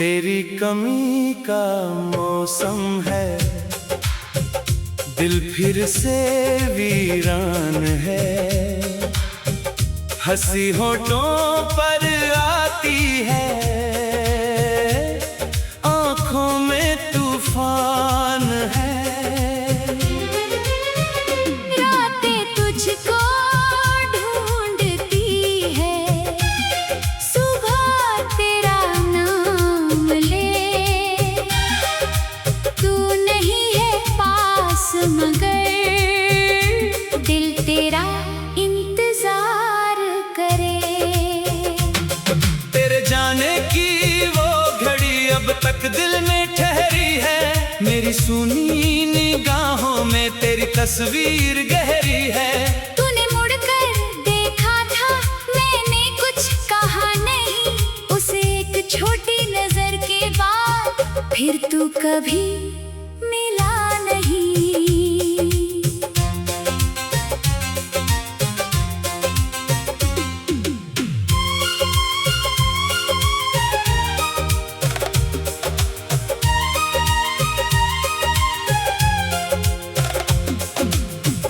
तेरी कमी का मौसम है, दिल फिर से वीरान है। हंसी होठों पर आती है, आंखों में तूफान है। रातें तुझको ढूंढती है, सुबह तेरा नाम ले। तू नहीं है पास मगर दिल तेरा इंतजार करे। तेरे जाने की वो घड़ी अब तक दिल में ठहरी है। मेरी सुनी निगाहों में तेरी तस्वीर गहरी है। तूने मुड़कर देखा था, मैंने कुछ कहा नहीं। उस एक छोटी नजर के बाद फिर तू कभी मिला नहीं।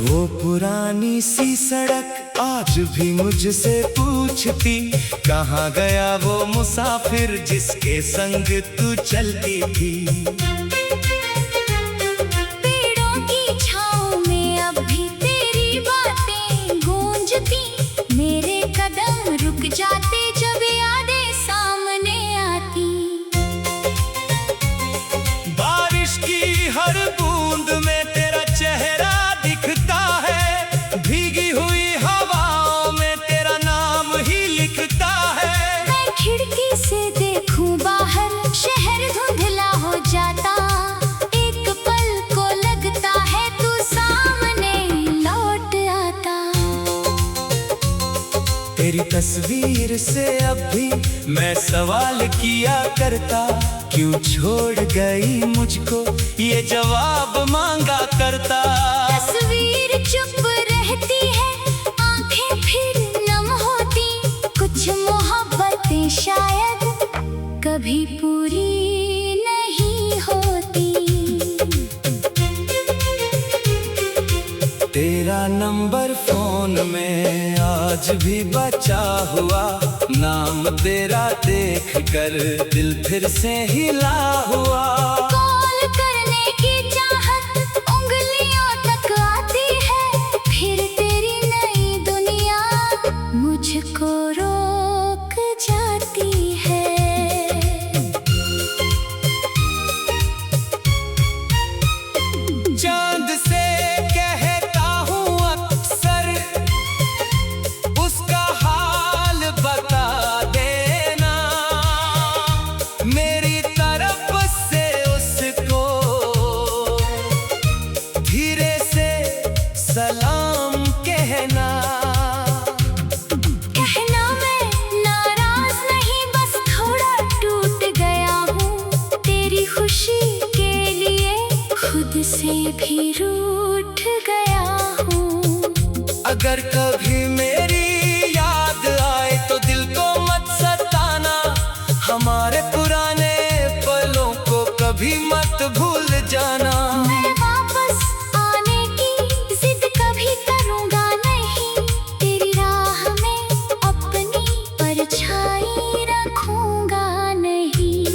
वो पुरानी सी सड़क आज भी मुझसे पूछती, कहाँ गया वो मुसाफिर जिसके संग तू चलती थी। पेड़ों की छाँव में अब भी तेरी बातें गूंजती। मेरे कदम रुक जाते जब यादें सामने आती। बारिश की हर बूंद में तेरा चेहरा दिखता है, भीगी हुई हवाओं में तेरा नाम ही लिखता है। मैं खिड़की से देखूं बाहर, शहर धुंधला हो जाता। एक पल को लगता है तू सामने लौट आता। तेरी तस्वीर से अब भी मैं सवाल किया करता, क्यों छोड़ गई मुझको ये जवाब मांगा करता। तस्वीर चुप रहती है, आंखें फिर नम होती। कुछ मोहब्बतें शायद कभी पूरी नहीं होती। तेरा नंबर फोन में आज भी बचा हुआ, नाम तेरा देख कर दिल फिर से हिला हुआ। कॉल करने की चाहत उंगलियों तक आती है, फिर तेरी नई दुनिया मुझको रोक जाती है। चांद से कहता हूँ अक्सर, उसका हाल बता देना। मेरी तरफ से उसको धीरे से सलाम कहना। कहना मैं नाराज नहीं, बस थोड़ा टूट गया हूँ। तेरी खुशी के लिए खुद से भी रूठ गया हूँ। अगर कभी मेरी याद आए तो दिल को मत सताना, हमारे पुराने पलों को कभी मत भूल जाना। मैं वापस आने की जिद कभी करूँगा नहीं, तेरी राह में अपनी परछाई रखूँगा नहीं।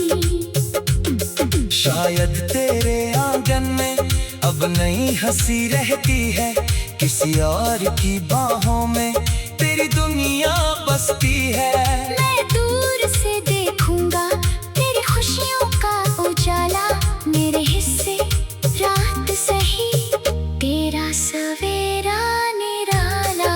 शायद तेरे आंगन में अब नई हंसी रहती है, किसी और की बाहों में तेरी दुनिया बसती है। मैं दूर से देखूंगा तेरी खुशियों का उजाला। मेरे हिस्से रात सही, तेरा सवेरा निराला।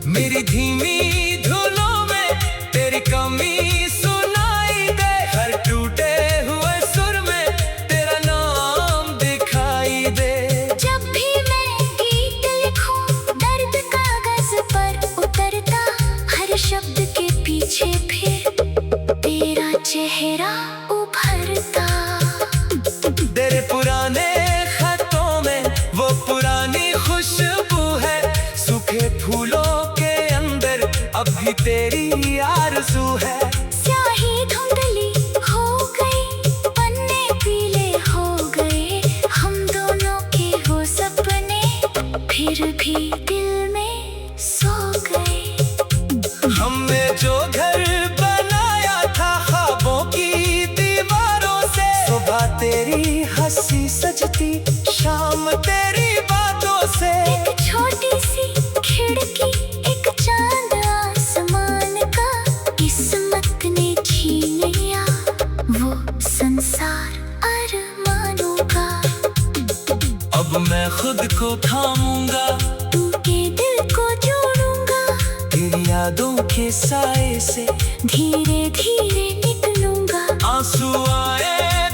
मेरी धीमी धुनों में तेरी कमी सुनाई दे, हर टूटे हुए सुर में तेरा नाम दिखाई दे। जब भी मैं गीत लिखूं, दर्द कागज पर उतरता। हर शब्द के पीछे फिर तेरा चेहरा उभरता। तेरे पुराने खतों में वो पुरानी खुशबू है, सूखे फूलों के अंदर अब भी तेरी आरज़ू है। स्याही धुंधली तेरी हंसी सजती, शाम तेरी बातों से। एक छोटी सी खिड़की, एक चांद आसमान का, किस्मत ने छीन लिया वो संसार अरमानों का। अब मैं खुद को थामूंगा, टूटे दिल को जोड़ूंगा, तेरी यादों के साए से धीरे धीरे निकलूंगा। आंसू आए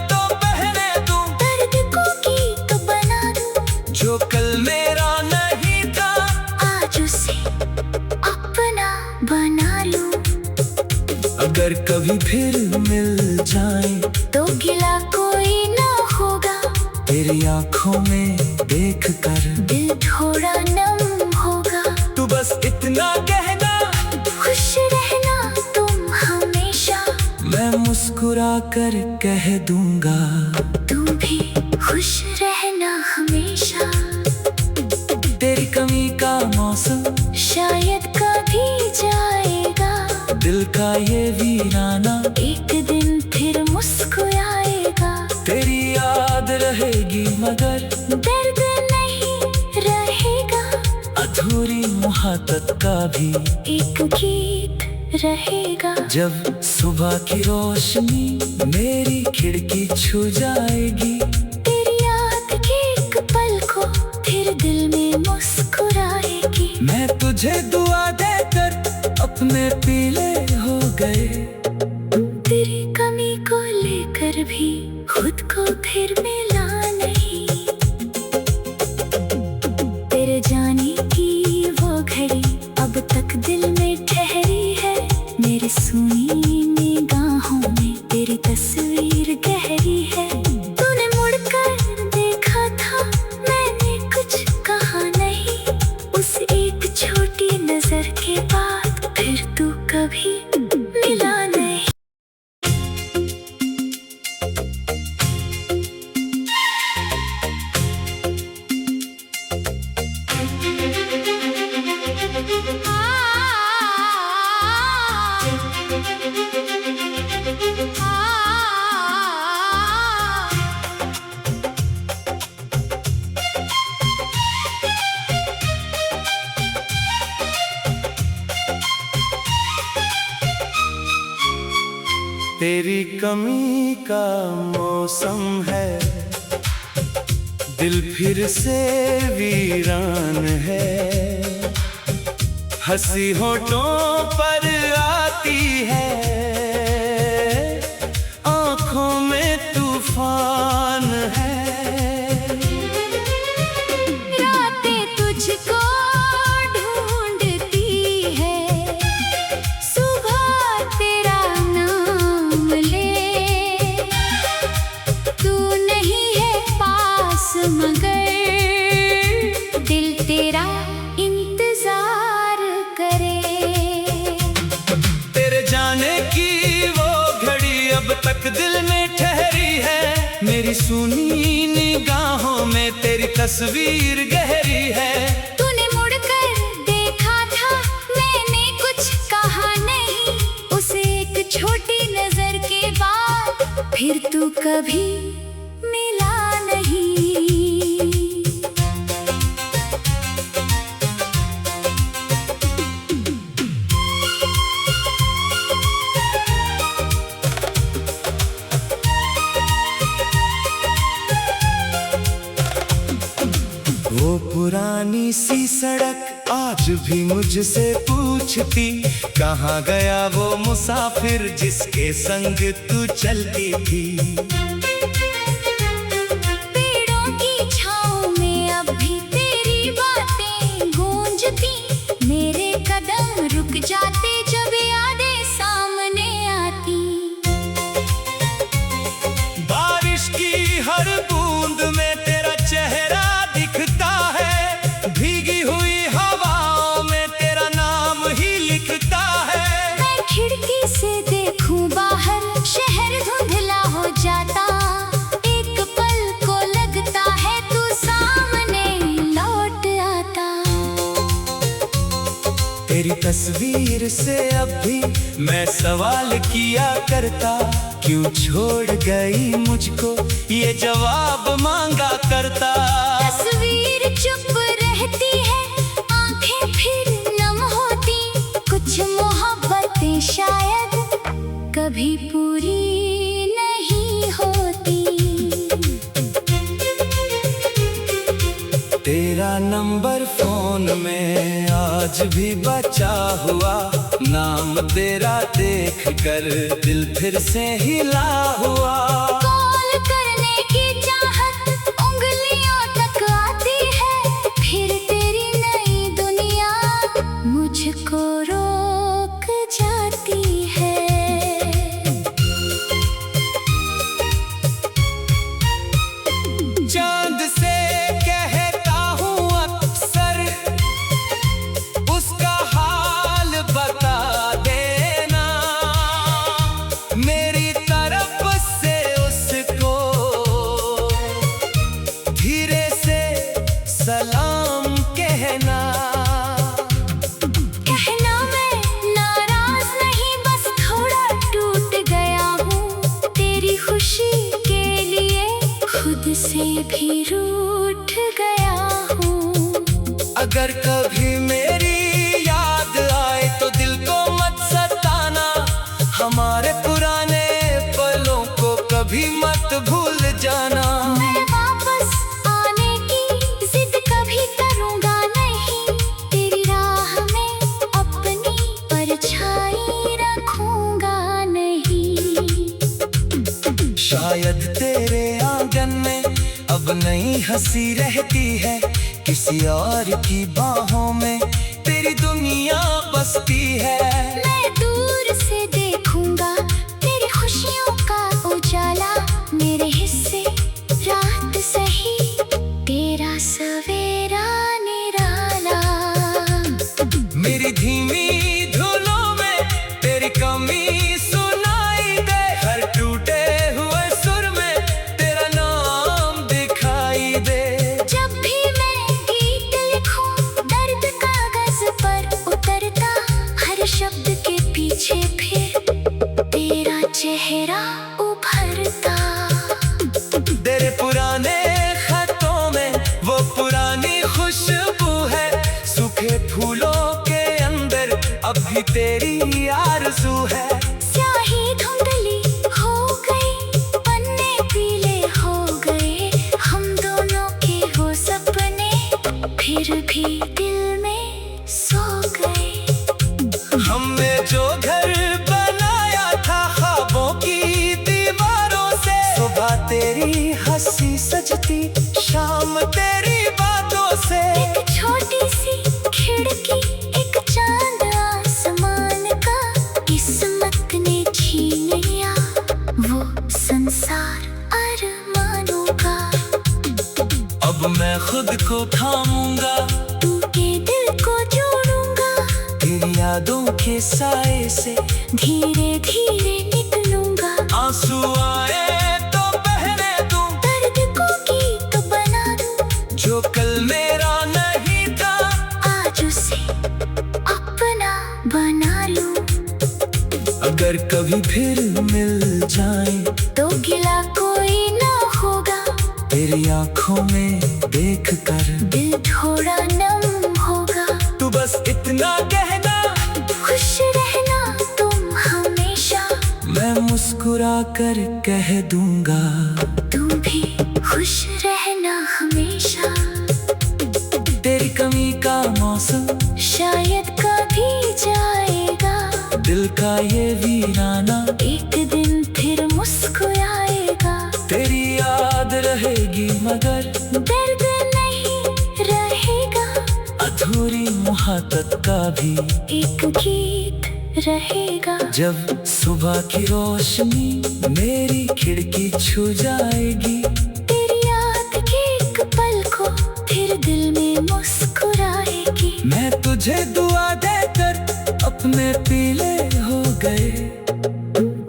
तो बहने दूं, दर्द को गीत बना दूं, जो कल मेरा नहीं था आज उसे अपना बना लूं। अगर कभी फिर मिल जाए तो गिला कोई ना होगा, तेरी आंखों में देख कर दिल थोड़ा नम होगा। तू बस इतना कहना, खुश रहना तुम हमेशा, मैं मुस्कुरा कर कह दूंगा। तुम भी खुश रहना हमेशा। तेरी कमी का मौसम शायद कभी जाएगा, दिल का ये वीराना एक दिन फिर मुस्कुराएगा। तेरी याद रहेगी मगर दर्द नहीं रहेगा, अधूरी मोहब्बत का भी एक गीत रहेगा। जब सुबह की रोशनी मेरी खिड़की छू जाएगी, तेरी याद के एक पल को फिर दिल में मुस्कुराएगी। मैं तुझे दुआ देकर अपने पीले हो गए। तेरी कमी को लेकर भी खुद को फिर मिला नहीं, तेरे जाने की वो घड़ी अब तक दिल में ठहरी है। मेरी सुनी निगाहों में तेरी तस्वीर गहरी है। तूने मुड़कर देखा था, मैंने कुछ कहा नहीं, उस एक छोटी नजर के बाद फिर तू कभी मिला नहीं। तेरी कमी का मौसम है, दिल फिर से वीरान है। हंसी होठों पर आती है, आंखों में तूफान है। रातें तुझको ढूंढती है, सुबह तेरा नाम ले। तू नहीं है पास मगर दिल तेरा इंतजार करे। तेरे जाने की वो घड़ी अब तक दिल में ठहरी है। मेरी सुनी निगाहों में तेरी तस्वीर गहरी है। तूने मुड़कर देखा था, मैंने कुछ कहा नहीं, उसे एक छोटी नजर के बाद फिर तू कभी मिला नहीं। वो पुरानी सी सड़क आज भी मुझसे पूछती, कहाँ गया वो मुसाफिर जिसके संग तू चलती थी। पेड़ों की छाँव में अब भी तेरी बातें गूंजती, मेरे कदम रुक जाते जब यादें सामने आती। बारिश की हर बूंद में तेरा चेहरा दिखता है, भीगी हुई हवाओं में तेरा नाम ही लिखता है। मैं खिड़की से देखूं बाहर, शहर धुंधला हो जाता, एक पल को लगता है तू सामने लौट आता। तेरी तस्वीर से अब भी मैं सवाल किया करता, क्यों छोड़ गई मुझको, ये जवाब मांगा करता। तस्वीर चुप रहती है, आंखें फिर नम होती, कुछ मोहब्बतें शायद कभी पूरी नहीं होती। तेरा नंबर फोन में आज भी बचा हुआ, नाम तेरा देख कर दिल फिर से हिला हुआ। कॉल करने की चाहत उंगलियों तक आती है, फिर तेरी नई दुनिया मुझको रोक जाती है। चांद से कहता हूँ अक्सर, उसका हाल बता देना, मेरी तरफ से उसको धीरे से सलाम कहना। कहना मैं नाराज नहीं, बस थोड़ा टूट गया हूँ, तेरी खुशी के लिए खुद से भी रूठ गया हूँ। अगर कभी मेरी याद आए तो दिल को मत सताना, हमारे पुराने पलों को कभी मत भूल जाना। मैं वापस आने की जिद कभी करूँगा नहीं, तेरी राह में अपनी परछाई रखूँगा नहीं। शायद तेरे आंगन में अब नई हंसी रहती है, किसी और की बाहों में तेरी दुनिया बसती है। मैं दूर से देखूंगा तेरी खुशियों का उजाला, मेरे हिस्से रात सही तेरा सवेरा निराला। मेरी धीमी धुनों में तेरी कमी सुनाई दे, हर टूटे हुए सुर में तेरा नाम दिखाई दे। जब भी मैं गीत लिखूं दर्द कागज पर उतरता, हर शब्द के पीछे फिर तेरा चेहरा उभरता। तेरे पुराने खतों में वो पुरानी खुशबू है, सूखे फूलों के अंदर अब भी तेरी आरज़ू है। स्याही धुंधली हो गई, पन्ने पीले हो गए, हम दोनों के वो सपने फिर भी दिल में सो गए। हमने जो घर बनाया था ख्वाबों की दीवारों से, सुबह तेरी हंसी सजती, शाम तेरी बातों से। एक छोटी सी खिड़की, एक चांद आसमान का, किस्मत ने छीन लिया वो संसार अरमानों का। अब मैं खुद को थामूंगा, टूटे दिल को जोड़ूंगा, तेरी यादों के साए से धीरे धीरे निकलूंगा। आंसू आए तो बहने दूं, दर्द को गीत बना दूं, जो कल मेरा नहीं था आज उसे अपना बना लूं। अगर कभी फिर मिल जाए तो गिला कोई ना होगा, तेरी आंखों में देख कर दिल थोड़ा नम होगा। तू बस इतना कहना, खुश रहना तुम हमेशा, मैं मुस्कुरा कर कह दूंगा। तुम भी खुश रहना हमेशा। तेरी कमी का मौसम शायद कभी जाएगा, दिल का ये वीराना एक दिन फिर मुस्कुराएगा। तेरी याद रहेगी मगर दर्द नहीं रहेगा, अधूरी मोहब्बत का भी एक गीत रहेगा। जब सुबह की रोशनी मेरी खिड़की छू जाएगी, तेरी याद के एक पल को फिर दिल में मुस्कुराएगी। मैं तुझे दुआ देकर अपने पीले हो गए।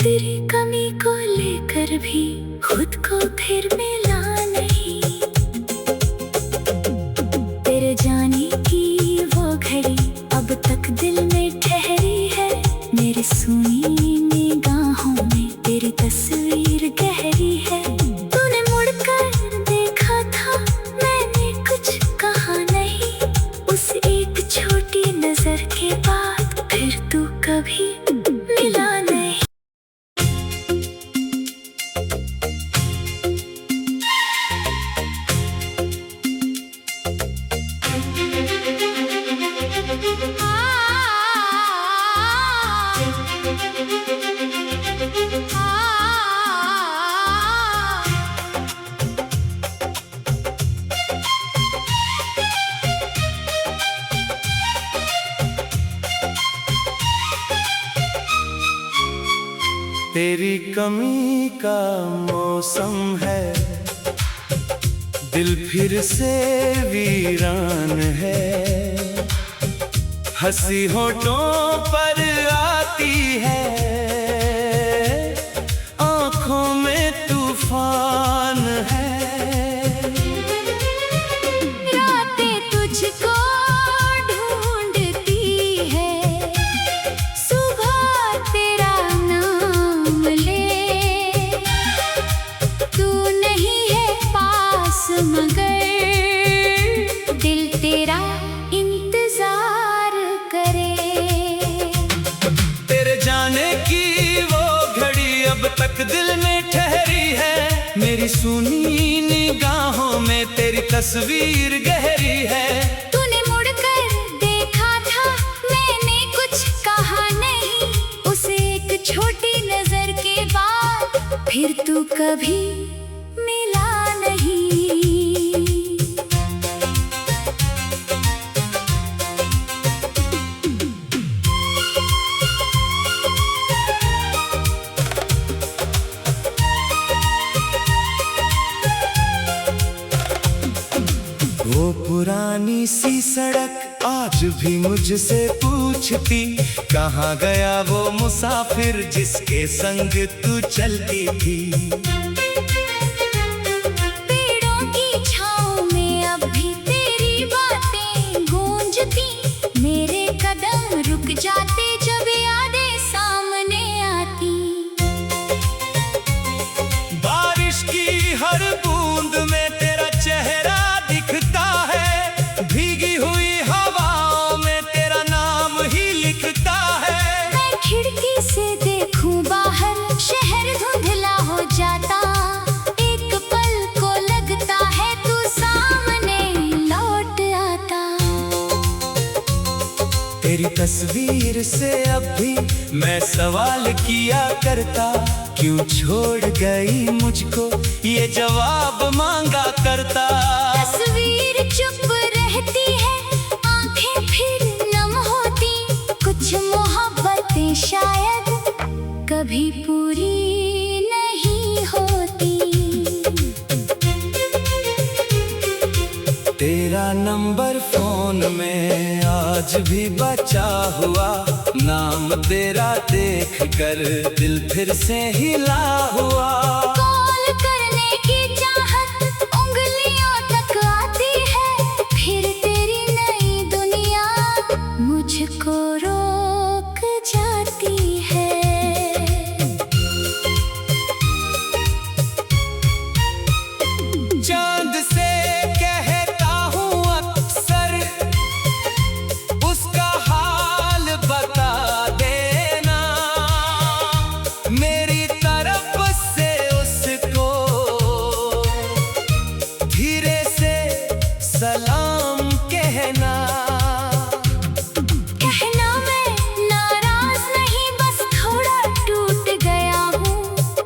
तेरी कमी को लेकर भी खुद को फिर मिला नहीं। तेरे जाने की वो घड़ी अब तक दिल में ठहरी है, मेरी सुनी निगाहों में तेरी तस्वीर तेरी कमी का मौसम है, दिल फिर से वीरान है। हंसी होठों पर आती है, आंखों में तूफान है। रातें तुझको ढूंढती है, सुबह तेरा नाम ले। तू नहीं है पास मगर दिल तेरा इंतजार करे। तेरे जाने की वो घड़ी अब तक दिल में ठहरी है। मेरी सुनी निगाहों में तेरी तस्वीर गहरी है। तूने मुड़कर देखा था, मैंने कुछ कहा नहीं। उसे एक छोटी नजर के बाद फिर तू कभी मिला नहीं। वो पुरानी सी सड़क आज भी मुझसे पूछती, कहाँ गया वो मुसाफिर जिसके संग तू चलती थी। पेड़ों की छाँव में अब भी तेरी बातें गूंजती। मेरे कदम रुक जाते जब यादें सामने आती। बारिश की हर बूंद में तेरा चेहरा दिखता है, भीगी हुई हवाओं में तेरा नाम ही लिखता है। मैं खिड़की से देखूं बाहर, शहर धुंधला हो जाता। एक पल को लगता है तू सामने लौट आता। तेरी तस्वीर से अब भी मैं सवाल किया करता, क्यों छोड़ गई मुझको ये जवाब मांगा करता। तस्वीर चुप रहती है, आंखें फिर नम होती। कुछ मोहब्बतें शायद कभी पूरी नहीं होती। तेरा नंबर फोन में आज भी बचा हुआ, नाम तेरा देख कर दिल फिर से हिला हुआ। कॉल करने की चाहत उंगलियों तक आती है, फिर तेरी नई दुनिया मुझको रोक जाती है। चांद से कहता हूँ अक्सर, उसका हाल बता देना। मेरी तरफ से उसको धीरे से सलाम कहना। कहना मैं नाराज नहीं, बस थोड़ा टूट गया हूँ।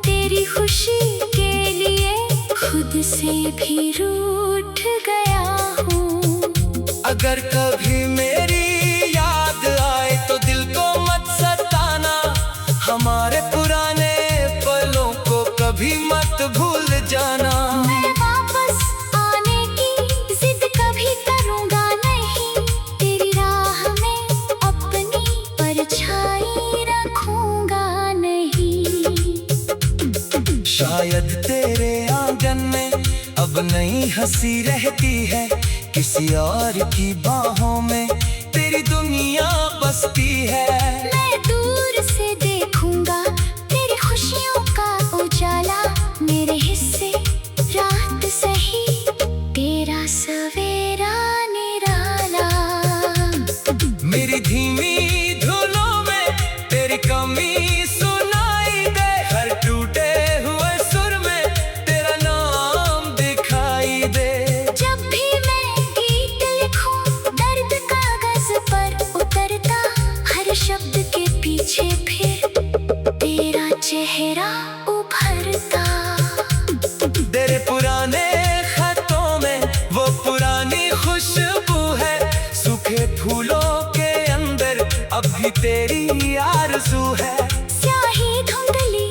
तेरी खुशी के लिए खुद से भी रूठ गया हूँ। अगर कभी मेरी याद आए तो दिल को मत सताना। हमारे पुराने पलों को कभी मत भूल जाना। मैं वापस आने की जिद कभी करूँगा नहीं। तेरी राह में अपनी परछाई रखूँगा नहीं। शायद तेरे आंगन में अब नई हंसी रहती है, किसी और की बाहों में तेरी दुनिया बसती है। मैं दूर से देखूंगा तेरी खुशियों का उजाला। मेरे हिस्से रात सही, तेरा सवेरा निराला। मेरी धीमी धुनों में तेरी कमी सुनाई दे, हर टूटे हुए सुर में तेरा नाम दिखाई दे। जब भी मैं गीत लिखूं, दर्द कागज पर उतरता। हर शब्द के पीछे फिर तेरा चेहरा उभरता। तेरे पुराने खतों में वो पुरानी खुशबू है, सूखे फूलों के अंदर अब भी तेरी आरज़ू है। स्याही धुंधली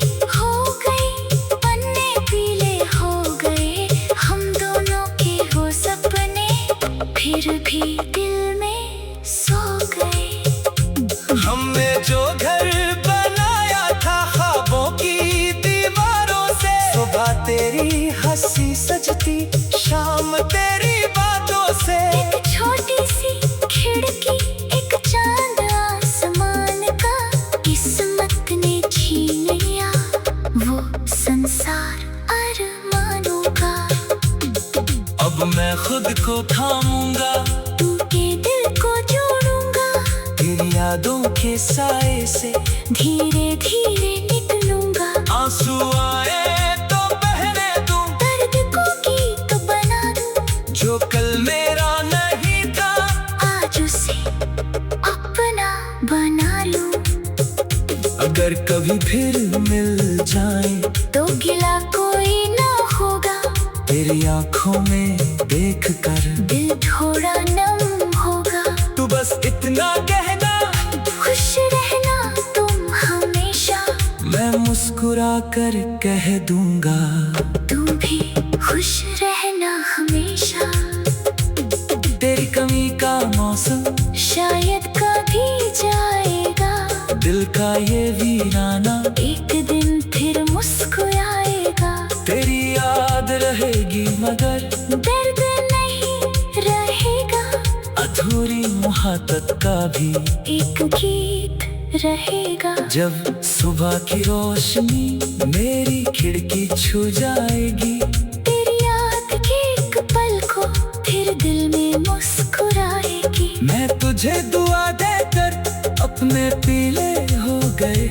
भी दिल में सो गए। हमने जो घर बनाया था ख्वाबों की दीवारों से, सुबह तेरी हंसी सजती, शाम तेरी बातों से। एक छोटी सी खिड़की, एक चांद आसमान का, किस्मत ने छीन लिया वो संसार अरमानों का। अब मैं खुद को थामूंगा, टूटे दिल को जोड़ूंगा, तेरी यादों के साए से धीरे धीरे निकलूंगा। आंसू आए तो बहने दूं, दर्द को गीत बना दूं, जो कल मेरा नहीं था आज उसे अपना बना लूं। अगर कभी फिर मिल जाए तो गिला कोई ना होगा, तेरी आंखों में देख कर दिल थोड़ा नम होगा। तू बस इतना कहना, खुश रहना तुम हमेशा, मैं मुस्कुरा कर कह दूंगा। तुम भी खुश रहना हमेशा। तेरी कमी का मौसम शायद कभी जाएगा, दिल का ये वीराना एक दिन फिर मुस्कुराएगा। तेरी याद रहेगी मगर दर्द नहीं रहेगा, अधूरी मोहब्बत का भी एक गीत रहेगा। जब सुबह की रोशनी मेरी खिड़की छू जाएगी, तेरी याद के एक पल को फिर दिल में मुस्कुराएगी। मैं तुझे दुआ देकर अपने पीले हो गए।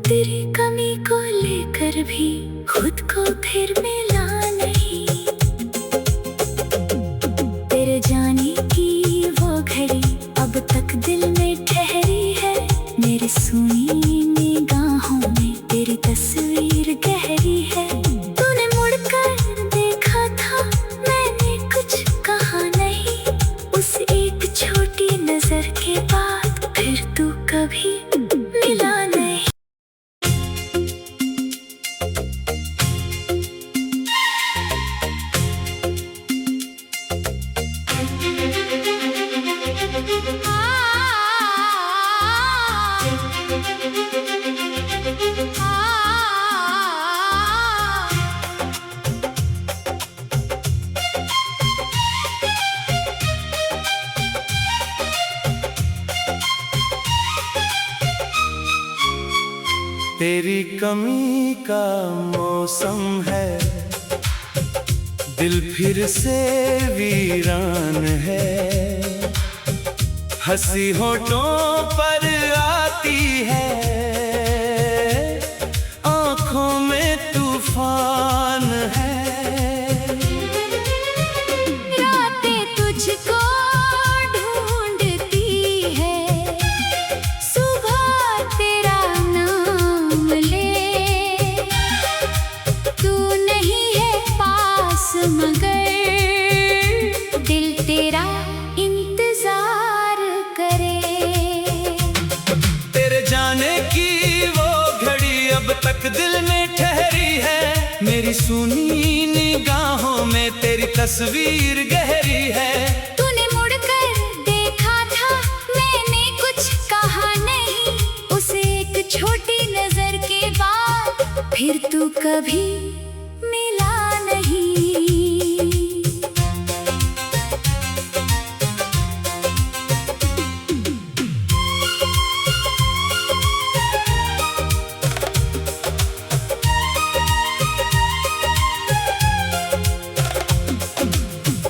तेरी कमी को लेकर भी खुद को फिर मिला नहीं। तेरे जाने की वो घड़ी अब तक दिल में ठहरी है, मेरी सुनी निगाहों में तेरी तस्वीर गहरी है। तूने मुड़कर देखा था, मैंने कुछ कहा नहीं, उस एक छोटी नजर के बाद फिर तू कभी मिला नहीं। तेरी कमी का मौसम है, दिल फिर से वीरान है। हंसी होठों पर आती है, आंखों में तूफान है। रातें तुझको ढूंढती है, सुबह तेरा नाम ले। तू नहीं है पास मगर दिल तेरा इंतजार करे। तेरे जाने की वो घड़ी अब तक दिल में ठहरी है, मेरी सुनी निगाहों में तेरी तस्वीर गहरी है। तूने मुड़कर देखा था, मैंने कुछ कहा नहीं, उस एक छोटी नजर के बाद फिर तू कभी मिला नहीं।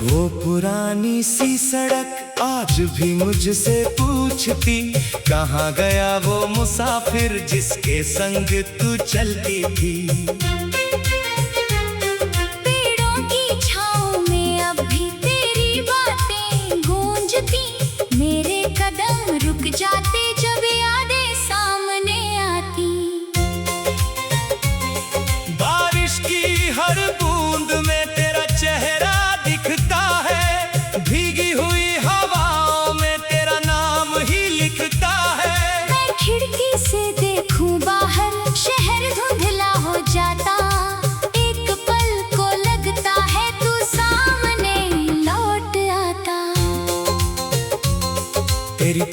वो पुरानी सी सड़क आज भी मुझसे पूछती, कहाँ गया वो मुसाफिर जिसके संग तू चलती थी। पेड़ों की छाँव में अब भी तेरी बातें गूंजती, मेरे कदम रुक जाते जब यादें सामने आती। बारिश की हर बूंद में तेरा चेहरा दिखता है, भीगी हुई हवाओं में तेरा नाम ही लिखता है। मैं खिड़की से देखूं बाहर, शहर धुंधला हो जाता, एक पल को लगता है तू सामने लौट आता।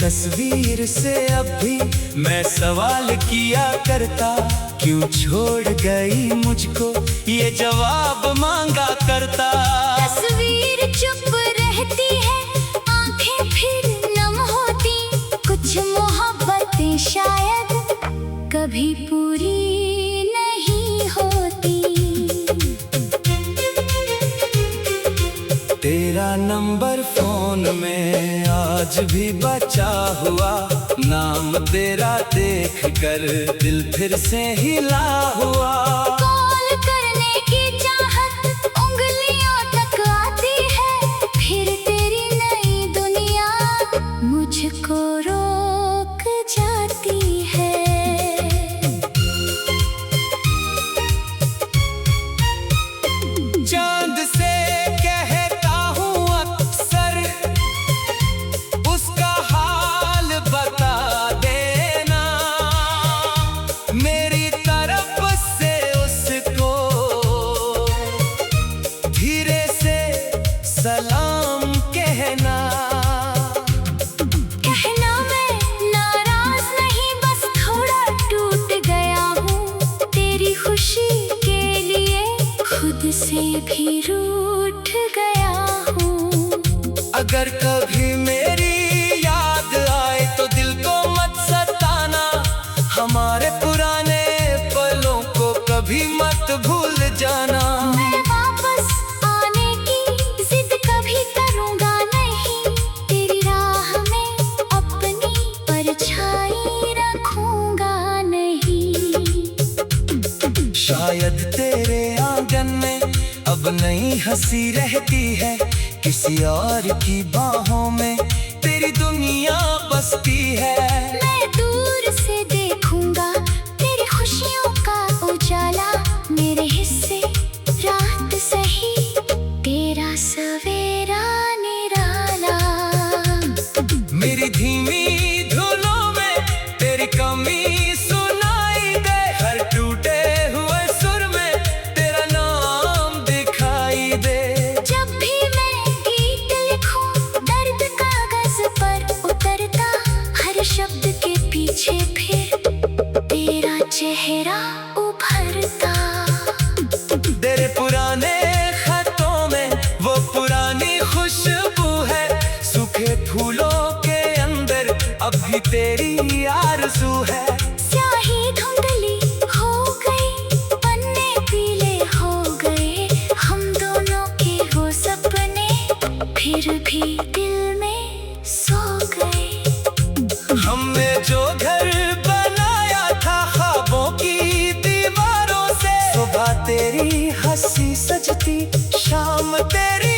तस्वीर से अब भी मैं सवाल किया करता, क्यों छोड़ गई मुझको ये जवाब मांगा करता। तस्वीर चुप रहती है, आंखें फिर नम होती, कुछ मोहब्बतें शायद कभी पूरी नहीं होती। तेरा नंबर फोन में आज भी बचा हुआ, नाम तेरा देख कर दिल फिर से हिला हुआ। कॉल करने की चाहत उंगलियों तक आती है, फिर तेरी नई दुनिया मुझको रोक जाती है। चांद से कहता हूँ अक्सर, उसका हाल बता देना, मेरी तरफ से उसको धीरे से सलाम कहना। कहना मैं नाराज नहीं, बस थोड़ा टूट गया हूँ, तेरी खुशी के लिए खुद से भी रूठ गया हूँ। अगर कभी मेरी याद आए तो दिल को मत सताना, हमारे पुराने पलों को कभी मत भूल जाना। मैं वापस आने की जिद कभी करूँगा नहीं, तेरी राह में अपनी परछाई रखूँगा नहीं। शायद तेरे आंगन में अब नई हंसी रहती है, किसी और की बाहों में तेरी दुनिया बसती है। मैं दूर से देखूंगा तेरी खुशियों का उजाला, मेरे हिस्से रात सही तेरा सवेरा निराला। मेरी धीमी धुनों में तेरी कमी सुनाई दे, हर टूटे हुए सुर में तेरा नाम दिखाई दे। जब भी मैं गीत लिखूं दर्द कागज पर उतरता, हर शब्द के पीछे फिर तेरा चेहरा उभरता। तेरे पुराने खतों में वो पुरानी खुशबू है, सूखे फूलों के अंदर अब भी तेरी आरज़ू है। स्याही धुंधली हो गई, पन्ने पीले हो गए, हम दोनों के वो सपने फिर भी दिल में सो गए। हमने जो घर बनाया था ख्वाबों की दीवारों से, सुबह तेरी हंसी सजती, शाम तेरी